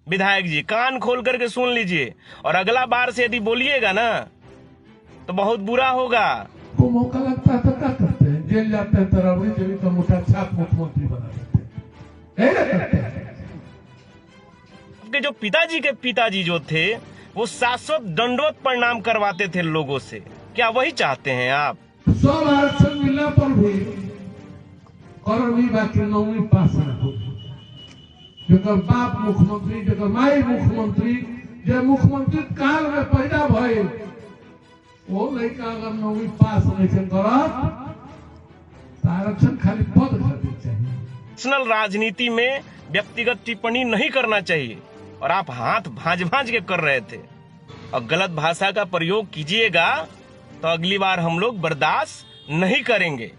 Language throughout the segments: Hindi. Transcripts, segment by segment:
विधायक जी, कान खोल करके सुन लीजिए, और अगला बार से यदि बोलिएगा ना तो बहुत बुरा होगा। को मौका लगता है तो क्या करते हैं, जेल जाते हैं, तरावड़ी देवी का मुठा छाप मुख्यमंत्री बना देते हैं। आपके जो पिताजी जो थे वो शाश्वत दंडवत प्रणाम करवाते थे लोगों से, क्या वही चाहते हैं आप? सब आरक्षण मिलने पर भी करवी बाकी 9वीं पास न हो, जकर बाप मुख्यमंत्री, जकर माई मुख्यमंत्री, जो मुख्यमंत्री काल में पैदा भये वो लड़का अगर 9वीं पास नहीं करत आरक्षण खाली पद खातिर चाहिए। नेशनल राजनीति में व्यक्तिगत टिप्पणी नहीं करना चाहिए, और आप हाथ भांज के कर रहे थे, और गलत भाषा का प्रयोग कीजिएगा तो अगली बार हम लोग बर्दाश्त नहीं करेंगे।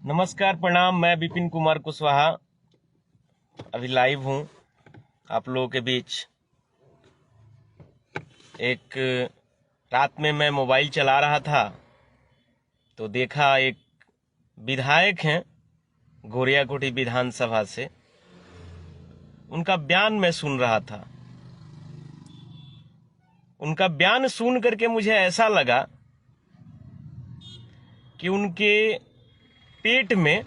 नमस्कार, प्रणाम। मैं विपिन कुमार कुशवाहा अभी लाइव हूं आप लोगों के बीच। एक रात में मैं मोबाइल चला रहा था तो देखा एक विधायक हैं गोरियाकोटी विधानसभा से, उनका बयान मैं सुन रहा था। उनका बयान सुन करके मुझे ऐसा लगा कि उनके पेट में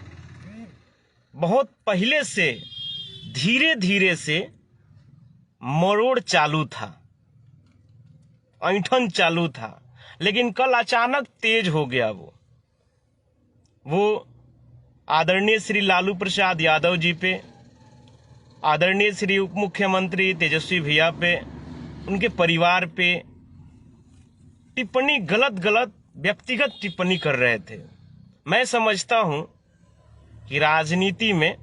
बहुत पहले से धीरे धीरे से मरोड़ चालू था, ऐंठन चालू था, लेकिन कल अचानक तेज हो गया। वो आदरणीय श्री लालू प्रसाद यादव जी पे, आदरणीय श्री उप मुख्यमंत्री तेजस्वी भैया पे, उनके परिवार पे टिप्पणी, गलत व्यक्तिगत टिप्पणी कर रहे थे। मैं समझता हूं कि राजनीति में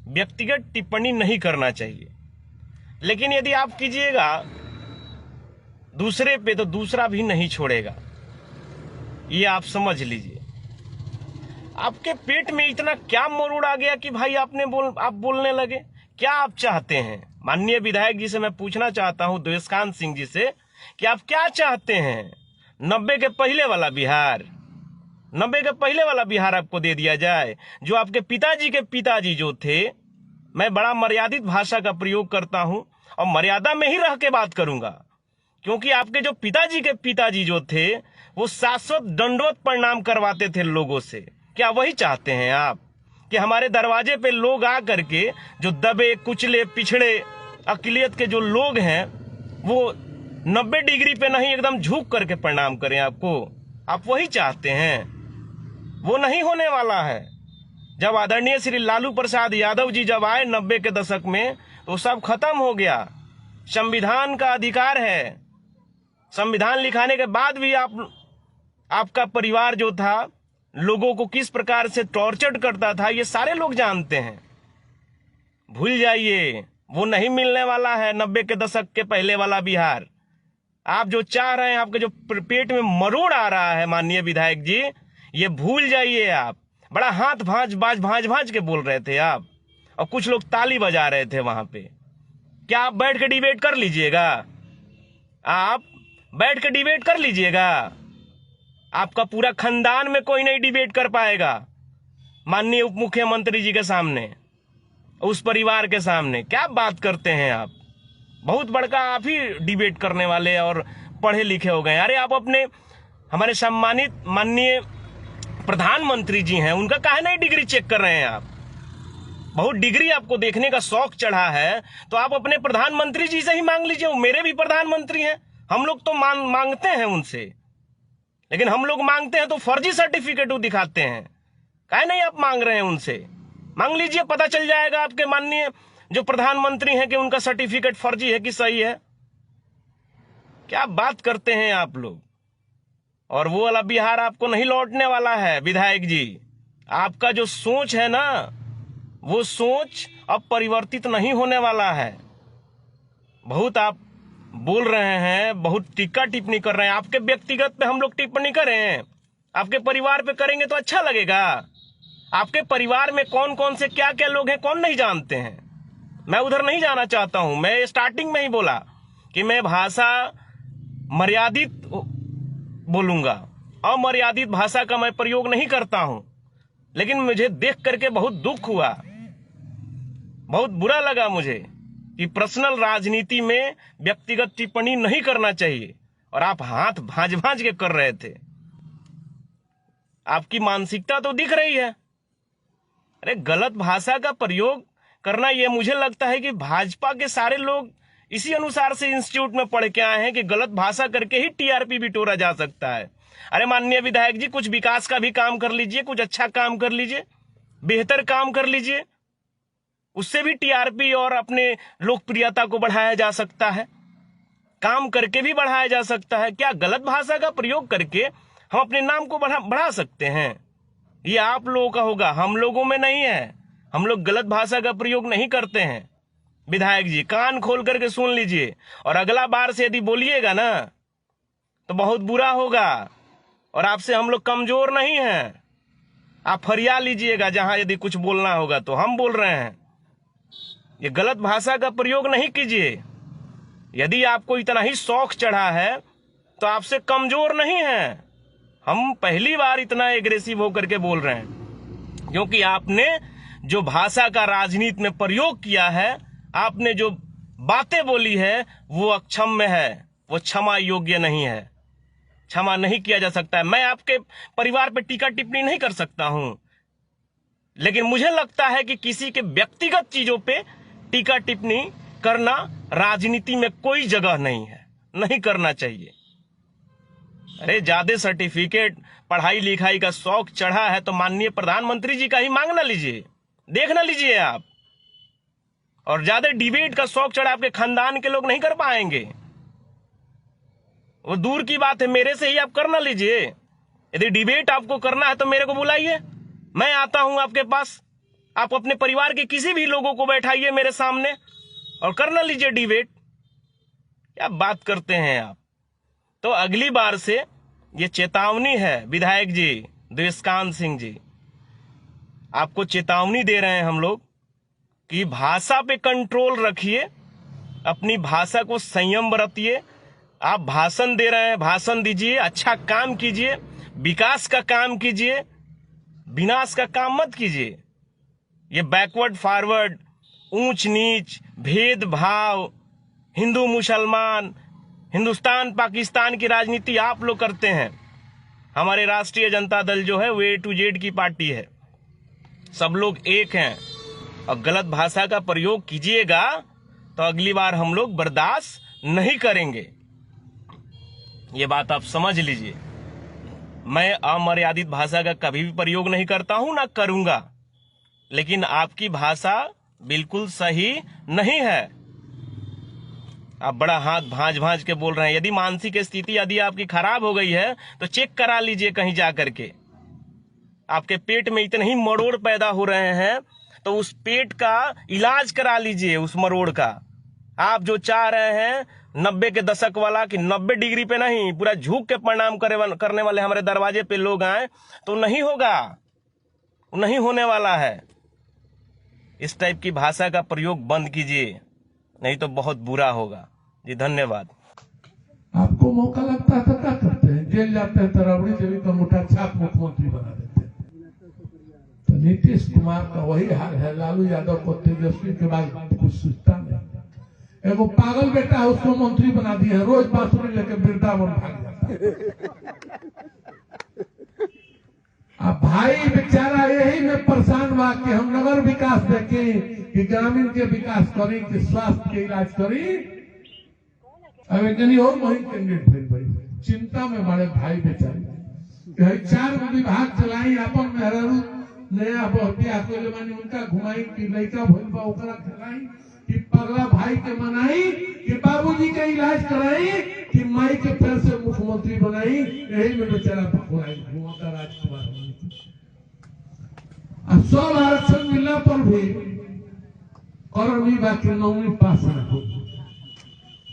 व्यक्तिगत टिप्पणी नहीं करना चाहिए, लेकिन यदि आप कीजिएगा दूसरे पे तो दूसरा भी नहीं छोड़ेगा, ये आप समझ लीजिए। आपके पेट में इतना क्या मरोड़ आ गया कि भाई आप बोलने लगे? क्या आप चाहते हैं? माननीय विधायक जी से मैं पूछना चाहता हूं, देवकांत सिंह जी से, कि आप क्या चाहते हैं? 90 के पहले वाला बिहार, 90 के पहले वाला बिहार आपको दे दिया जाए? जो आपके पिताजी जो थे, मैं बड़ा मर्यादित भाषा का प्रयोग करता हूं और मर्यादा में ही रह के बात करूंगा, क्योंकि आपके जो पिताजी जो थे वो शाश्वत दंडवत प्रणाम करवाते थे लोगों से। क्या वही चाहते हैं आप कि हमारे दरवाजे पे लोग आ करके, जो दबे कुचले पिछड़े अकलियत के जो लोग हैं, वो 90 डिग्री पे नहीं एकदम झुक करके प्रणाम करें आपको? आप वही चाहते हैं? वो नहीं होने वाला है। जब आदरणीय श्री लालू प्रसाद यादव जी जब आए 90 के दशक में, तो सब खत्म हो गया। संविधान का अधिकार है, संविधान लिखाने के बाद भी आपका परिवार जो था लोगों को किस प्रकार से टॉर्चर करता था, ये सारे लोग जानते हैं। भूल जाइए, वो नहीं मिलने वाला है 90 के दशक के पहले वाला बिहार। आप जो चाह रहे हैं, आपके जो पेट में मरोड़ आ रहा है माननीय विधायक जी, ये भूल जाइए आप। बड़ा हाथ भांज के बोल रहे थे आप, और कुछ लोग ताली बजा रहे थे वहां पे। क्या आप बैठ के डिबेट कर लीजिएगा? आप बैठ के डिबेट कर लीजिएगा? आपका पूरा खानदान में कोई नहीं डिबेट कर पाएगा माननीय उप मुख्यमंत्री जी के सामने, उस परिवार के सामने। क्या बात करते हैं आप? बहुत बड़का आप ही डिबेट करने वाले और पढ़े लिखे हो गए। अरे आप अपने हमारे सम्मानित माननीय प्रधानमंत्री जी हैं, उनका काहे नहीं डिग्री चेक कर रहे हैं आप? बहुत डिग्री आपको देखने का शौक चढ़ा है तो आप अपने प्रधानमंत्री जी से ही मांग लीजिए। वो मेरे भी प्रधानमंत्री हैं। हम लोग तो मांगते हैं उनसे, लेकिन हम लोग मांगते हैं तो फर्जी सर्टिफिकेट वो दिखाते हैं। काहे नहीं आप मांग रहे हैं उनसे? मांग लीजिए, पता चल जाएगा आपके माननीय जो प्रधानमंत्री हैं कि उनका सर्टिफिकेट फर्जी है कि सही है। क्या बात करते हैं आप लोग? और वो वाला बिहार आपको नहीं लौटने वाला है विधायक जी। आपका जो सोच है ना, वो सोच अब परिवर्तित नहीं होने वाला है। बहुत आप बोल रहे हैं, बहुत टीका टिप्पणी कर रहे हैं। आपके व्यक्तिगत पे हम लोग टिप्पणी करें, आपके परिवार पे करेंगे तो अच्छा लगेगा? आपके परिवार में कौन कौन से क्या क्या लोग हैं, कौन नहीं जानते हैं? मैं उधर नहीं जाना चाहता हूं। मैं स्टार्टिंग में ही बोला कि मैं भाषा मर्यादित बोलूंगा, अमर्यादित भाषा का मैं प्रयोग नहीं करता हूं, लेकिन मुझे देख करके बहुत दुख हुआ, बहुत बुरा लगा मुझे कि पर्सनल राजनीति में व्यक्तिगत टिप्पणी नहीं करना चाहिए और आप हाथ भांज भांज के कर रहे थे। आपकी मानसिकता तो दिख रही है। अरे गलत भाषा का प्रयोग करना, ये मुझे लगता है कि भाजपा के सारे लोग इसी अनुसार से इंस्टीट्यूट में पढ़ के आए हैं कि गलत भाषा करके ही टीआरपी बिटोरा जा सकता है। अरे माननीय विधायक जी, कुछ विकास का भी काम कर लीजिए, कुछ अच्छा काम कर लीजिए, बेहतर काम कर लीजिए, उससे भी टीआरपी और अपने लोकप्रियता को बढ़ाया जा सकता है, काम करके भी बढ़ाया जा सकता है। क्या गलत भाषा का प्रयोग करके हम अपने नाम को बढ़ा सकते हैं? ये आप लोगों का होगा, हम लोगों में नहीं है। हम लोग गलत भाषा का प्रयोग नहीं करते हैं। विधायक जी कान खोल करके सुन लीजिए, और अगला बार से यदि बोलिएगा ना तो बहुत बुरा होगा। और आपसे हम लोग कमजोर नहीं हैं, आप फरिया लीजिएगा जहां यदि कुछ बोलना होगा तो। हम बोल रहे हैं, ये गलत भाषा का प्रयोग नहीं कीजिए। यदि आपको इतना ही शौक चढ़ा है तो आपसे कमजोर नहीं है। हम पहली बार इतना एग्रेसिव होकर के बोल रहे हैं, क्योंकि आपने जो भाषा का राजनीति में प्रयोग किया है, आपने जो बातें बोली है, वो अक्षम्य है, वो क्षमा योग्य नहीं है, क्षमा नहीं किया जा सकता है। मैं आपके परिवार पे टीका टिप्पणी नहीं कर सकता हूं, लेकिन मुझे लगता है कि किसी के व्यक्तिगत चीजों पे टीका टिप्पणी करना राजनीति में कोई जगह नहीं है, नहीं करना चाहिए। अरे ज्यादा सर्टिफिकेट, पढ़ाई लिखाई का शौक चढ़ा है तो माननीय प्रधानमंत्री जी का ही मांग ना लीजिए, देख ना लीजिए आप। और ज्यादा डिबेट का शौक चढ़ा आपके खानदान के लोग नहीं कर पाएंगे, वो दूर की बात है, मेरे से ही आप कर ना लीजिए। यदि डिबेट आपको करना है तो मेरे को बुलाइए, मैं आता हूं आपके पास। आप अपने परिवार के किसी भी लोगों को बैठाइए मेरे सामने और कर ना लीजिए डिबेट। क्या बात करते हैं आप? तो अगली बार से ये चेतावनी है विधायक जी देवस्कांत सिंह जी, आपको चेतावनी दे रहे हैं हम लोग कि भाषा पे कंट्रोल रखिए, अपनी भाषा को संयम बरतिए। आप भाषण दे रहे हैं, भाषण दीजिए, अच्छा काम कीजिए, विकास का काम कीजिए, विनाश का काम मत कीजिए। ये बैकवर्ड फॉरवर्ड, ऊंच नीच, भेदभाव, हिंदू मुसलमान, हिंदुस्तान पाकिस्तान की राजनीति आप लोग करते हैं। हमारे राष्ट्रीय जनता दल जो है वो A to Z की पार्टी है, सब लोग एक हैं। और गलत भाषा का प्रयोग कीजिएगा तो अगली बार हम लोग बर्दाश्त नहीं करेंगे, ये बात आप समझ लीजिए। मैं अमर्यादित भाषा का कभी भी प्रयोग नहीं करता हूं, ना करूंगा, लेकिन आपकी भाषा बिल्कुल सही नहीं है। आप बड़ा हाथ भांज भांज के बोल रहे हैं। यदि मानसिक स्थिति यदि आपकी खराब हो गई है तो चेक करा लीजिए कहीं जा करके। आपके पेट में इतने ही मरोड़ पैदा हो रहे हैं तो उस पेट का इलाज करा लीजिए, उस मरोड़ का। आप जो चाह रहे हैं 90 के दशक वाला कि 90 डिग्री पे नहीं, पूरा झुक के प्रणाम करने वाले हमारे दरवाजे पे लोग आए, तो नहीं होगा, नहीं होने वाला है। इस टाइप की भाषा का प्रयोग बंद कीजिए, नहीं तो बहुत बुरा होगा जी। धन्यवाद। आपको मौका लगता है तो क्या करते हैं? जेल जाते हैं, तरावड़ी देवी का मोटा छाप मुख्यमंत्री बना देते हैं। तो नीतीश कुमार का वही हाल है। लालू यादव को तेजस्वी के बाद कुछ सोचता नहीं। एगो पागल बेटा है, उसको मंत्री बना दिए हैं, रोज बांसुरी लेके वृंदावन भाग जाता है। अब भाई बेचारा यही में परेशान हुआ कि हम नगर विकास देखें, कि ग्रामीण के विकास करी, कि स्वास्थ्य के इलाज करी। अब एक और वही कैंडिडेट भेज भाई चिंता में बड़े भाई बेचारे 4 विभाग चलाई, अपन मेहरारू नया बहतिया कोले मानी उनका घुमाई, कि लड़का भइल बा ओकरा खिलाई, कि पगला भाई के मनाई, कि बाबूजी के इलाज कराई, कि माई के फिर से मुख्यमंत्री बनाई। यही में बेचारा पकड़ाई घुमाता राजकुमार। अब 100 आरक्षण मिलने पर भी करनी बाकी 9वीं पास न हो।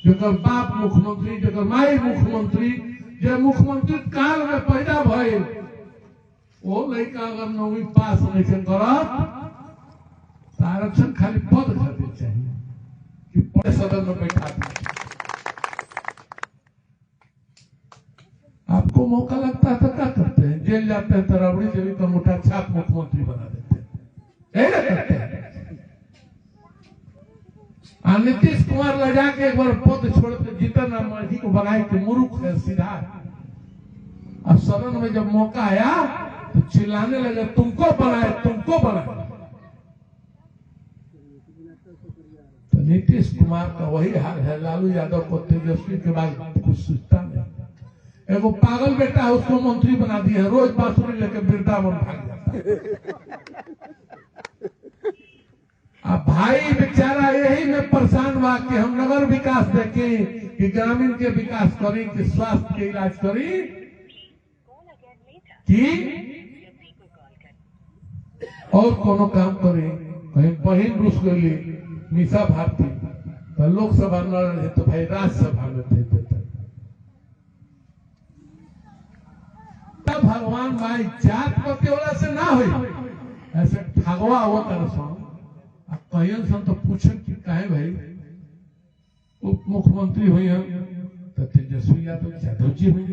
जकर बाप मुख्यमंत्री, जकर माई मुख्यमंत्री, जो मुख्यमंत्री काल में पैदा भइल, वो लड़का अगर 9वीं पास नहीं करत तो आरक्षण खाली पद खातिर चाहिए कि बड़े सदन में बैठा दीजिए। आपको उनको मौका लगता है तो क्या करते हैं, जेल जाते हैं तो रबड़ी देवी का मुठा छाप मुख्यमंत्री बना देते हैं, यही ना करते हैं। नीतीश कुमार ले जाके एक बार पद छोड़ के जीतन राम मांझी को बनाए कि मूर्ख है, सीधा। अब सदन में जब मौका आया तो चिल्लाने लगे तुमको बनाए, तुमको बनाए। तो नीतीश कुमार का वही हाल है, लालू यादव को तेजस्वी के बाद कुछ सोचता नहीं। एगो पागल बेटा है उसको मंत्री बना दिया, रोज बांसुरी लेकर वृंदावन भाग जाता है। अब भाई बेचारा यही में परेशान हुआ कि हम नगर विकास देखें कि ग्रामीण के विकास करी कि स्वास्थ्य के इलाज करी कि और कोनो काम करी। कहीं बहन रुस गई मीसा भारती तो लोकसभा न रहे तो भाई राज्यसभा में भेज देता। भगवान भाई जात पते वाला से ना हो, ऐसे ठगवा हुआ कर कहियन सन तो पूछन कि काहे भाई उप मुख्यमंत्री हुई हैं तो तेजस्वी यादव जी हुई,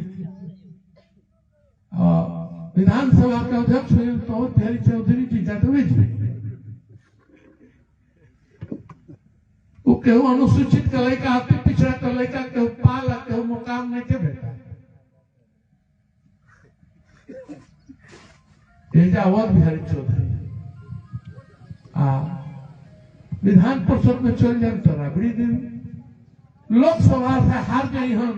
विधानसभा के अध्यक्ष हुए तो बिहारी चौधरी जी यादव जी। वो केहू अनुसूचित का लड़का, अति पिछड़ा का लड़का, केहू पाल, केहू मुकाम नहीं के बेटा। एजावत बिहारी चौधरी विधान परिषद में चल जाए तो राबड़ी देवी, लोकसभा से हार गई हम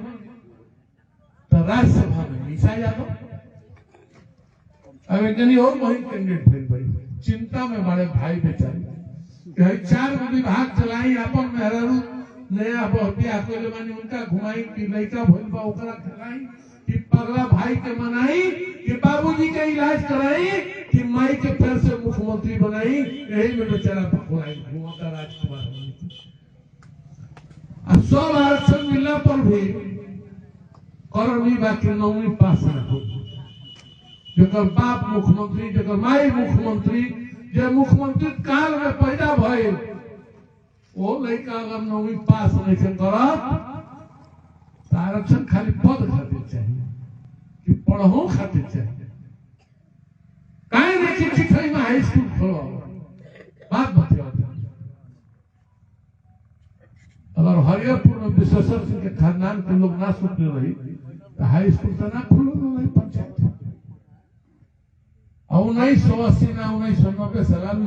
तो राज्यसभा में मीसा यादव। अब एक और महिला कैंडिडेट फिर बड़ी चिंता में बड़े भाई बेचारे 4 विभाग चलाई, अपन मेहरारू नया बिया कोले मानी उनका घुमाई कि लड़का भइल बा ओकरा खिलाई कि पगला भाई के मनाई कि बाबूजी के इलाज कराई कि माई के फिर से मुख्यमंत्री बनाई। यही में बेचारा पकड़ाई घुमाता राजकुमार। अब 100 आरक्षण मिलने पर भी करनी बाकी 9वीं पास ना हो। जकर बाप मुख्यमंत्री, जकर माई मुख्यमंत्री, जो मुख्यमंत्री काल में पैदा भय वो लड़का अगर 9वीं पास नहीं करत तो आरक्षण खाली पद खातिर चाहिए कि पढ़ो खातिर चाहिए। काहे नहीं कि चिठई में हाई स्कूल खोलो, बात बतिया। अगर हरियरपुर में विश्वेश्वर सिंह के खानदान के लोग ना सुनते रही तो हाई स्कूल तो ना खुलो रही पंचायत। 1980 ना 1990 से लालू